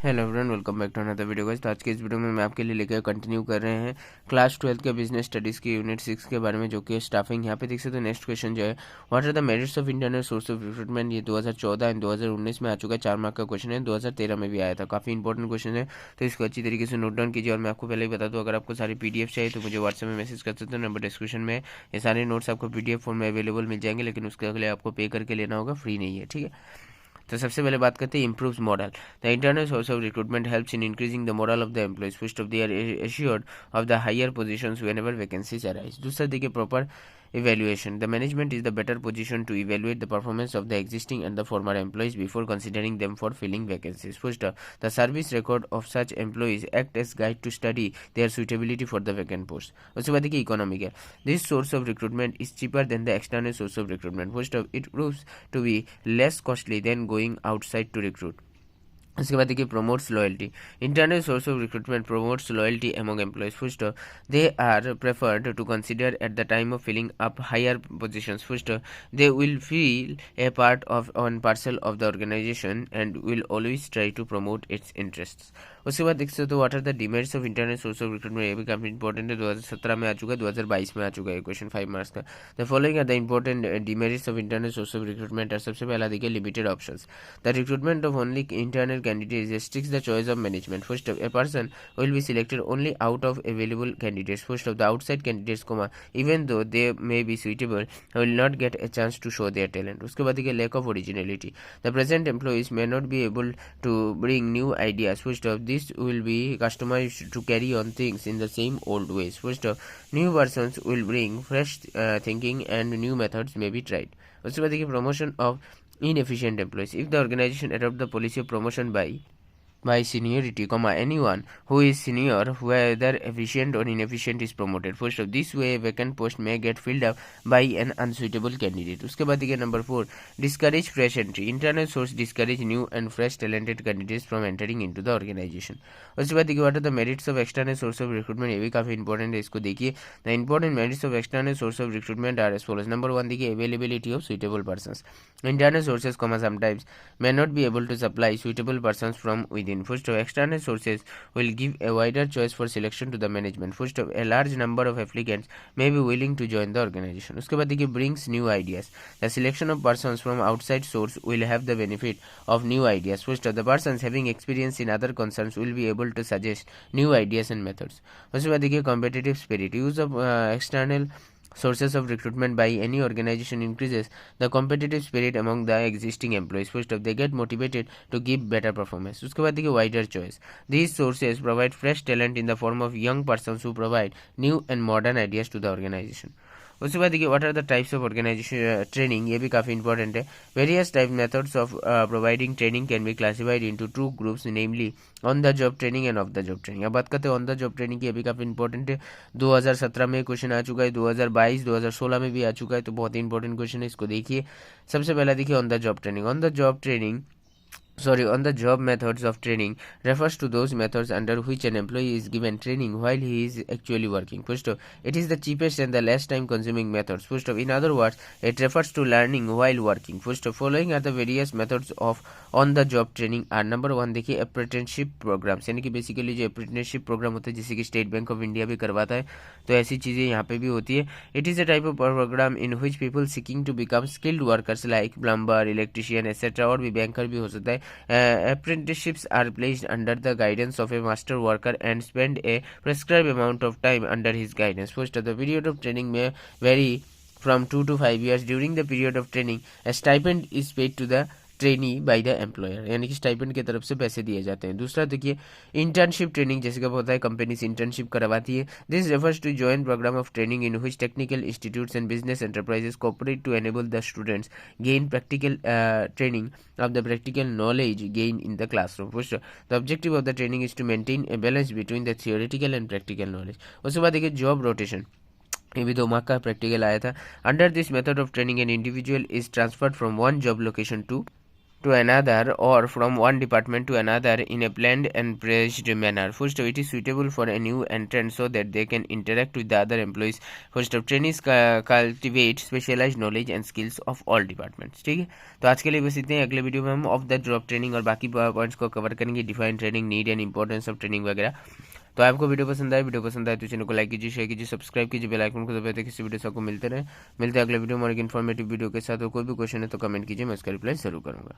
Hello everyone, welcome back to another video guys. तो आज के इस वीडियो में मैं आपके लिए लेकर कंटिन्यू कर रहे हैं क्लास 12 के बिजनेस स्टडीज़ के यूनिट 6 के बारे में, जो कि स्टाफिंग। यहाँ पे देख सकते हो नेक्स्ट क्वेश्चन जो है, what are the merits of internal source of recruitment. ये 2014 एंड 2019 में आ चुका है, 4 मार्क का क्वेश्चन है। 2013 में भी आया था, काफ़ी इंपॉर्टेंट क्वेश्चन है, तो इसको अच्छी तरीके से नोट डाउन कीजिए। और मैं आपको पहले ही बता दूँ, अगर आपको सारी PDF चाहिए तो मुझे व्हाट्सएप में मैसेज कर सकते हो, नंबर डिस्क्रिप्शन में। ये सारे नोट्स आपको PDF फॉर्म में अवेलेबल मिल जाएंगे, लेकिन उसके लिए आपको पे करके लेना होगा, फ्री नहीं है, ठीक है। तो सबसे पहले बात करते हैं improves model. The internal source of recruitment helps in increasing the morale of the employees. First of they are assured of the higher positions whenever vacancies arise. दूसरा देखिए proper evaluation. The management is the better position to evaluate the performance of the existing and the former employees before considering them for filling vacancies. First, the service record of such employees act as guide to study their suitability for the vacant post. उसके बाद देखिए economic है। This source of recruitment is cheaper than the external source of recruitment. First, it proves to be less costly than going outside to recruit. उसके बाद देखिए promotes loyalty. Internal source of recruitment promotes loyalty among employees. First, they are preferred to consider at the time of filling up higher positions. First, they will feel a part of on parcel of the organization and will always try to promote its interest. उसके बाद देख सकते हो what are the demerits of internal source of recruitment. ये भी काफी important है, 2017 में आ चुका है, 2022 में आ चुका है क्वेश्चन 5 मार्क्स का। The following are the important demerits of internal source of recruitment. सबसे पहला देखिए limited options. The recruitment of only internal candidates restricts the choice of management. First, a person will be selected only out of available candidates. First, of the outside candidates, even though they may be suitable, will not get a chance to show their talent. उसके बाद देखिए lack of originality. The present employees may not be able to bring new ideas. First, of this will be customized to carry on things in the same old ways. First, new persons will bring fresh thinking and new methods may be tried. उसके बाद देखिए promotion of inefficient employees. If the organization adopt the policy of promotion by seniority, anyone who is senior, whether efficient or inefficient, is promoted. First of this way, a vacant post may get filled up by an unsuitable candidate. उसके बाद देखिए number 4, discourage fresh entry. Internal source discourage new and fresh talented candidates from entering into the organization. उसके बाद देखिए what are the merits of external source of recruitment। ये भी काफी important है, इसको देखिए। The important merits of external source of recruitment are as follows. Number 1 देखिए availability of suitable persons. Internal sources, sometimes may not be able to supply suitable persons from within. First, external sources will give a wider choice for selection to the management. First, a large number of applicants may be willing to join the organization. उसके बाद देखिए brings new ideas. The selection of persons from outside source will have the benefit of new ideas. First, the persons having experience in other concerns will be able to suggest new ideas and methods. उसके बाद देखिए competitive spirit. Use of external sources of recruitment by any organization increases the competitive spirit among the existing employees. First of, they get motivated to give better performance. उसके बाद देखिए wider choice. These sources provide fresh talent in the form of young persons who provide new and modern ideas to the organization. उसके बाद देखिए what are the types of organization training. ये भी काफ़ी important है। Various type methods of providing training can be classified into two groups, namely on the job training and off the job training. अब बात करते हैं ऑन द जॉब ट्रेनिंग की। ये भी काफ़ी इंपॉर्टेंट है, 2017 में क्वेश्चन आ चुका है, 2022 2016 में भी आ चुका है, तो बहुत ही इंपॉर्टेंट क्वेश्चन है, इसको देखिए। सबसे पहला देखिए on the job training. On the job methods of training refers to those methods under which an employee is given training while he is actually working. First of, it is the cheapest and the less time consuming methods. First of, in other words, it refers to learning while working. First of, following are the various methods of on the job training are number 1 देखिए apprenticeship programmes, यानी कि basically जो apprenticeship programme होता है, जैसे कि state bank of India भी करवाता है, तो ऐसी चीज़ें यहाँ पे भी होती है। It is a type of program in which people seeking to become skilled workers like plumber, electrician etcetera, और भी बैंकर भी हो सकता है। Apprenticeships are placed under the guidance of a master worker and spend a prescribed amount of time under his guidance. First, the period of training may vary from 2 to 5 years. During the period of training, a stipend is paid to the trainee by the employer, यानी कि stipend की तरफ से पैसे दिए जाते हैं। दूसरा देखिए इंटर्नशिप ट्रेनिंग, जैसे कब होता है कंपनी से इंटर्नशिप करवाती है। This refers to join program of training in which technical institutes and business enterprises cooperate to enable the students gain practical training of the practical knowledge gain in the classroom. First, the objective of the training is to maintain a balance between the theoretical and practical knowledge. उसके बाद देखिए job rotation, ये भी 2 mark का practical आया था। Under this method of training an individual is transferred from one job location to to another or from one department to another in a planned and paced manner. First, it is suitable for a new entrant so that they can interact with the other employees. First, trainees cultivate specialized knowledge and skills of all departments. ठीक है, तो आज के लिए बस इतने ही। अगले video में हम ऑफ द जॉब ट्रेनिंग और बाकी पॉइंट्स को कवर करेंगे, define training, need and importance of training वगैरह। तो आपको वीडियो पसंद आए, तो चैनल को लाइक कीजिए, शेयर कीजिए, सब्सक्राइब कीजिए, बेल आइकन को दबाते किसी वीडियो से आपको मिलते हैं अगले वीडियो में और एक इन्फॉर्मेटिव वीडियो के साथ। और कोई भी क्वेश्चन है तो कमेंट कीजिए, मैं उसका रिप्लाई जरूर करूँगा।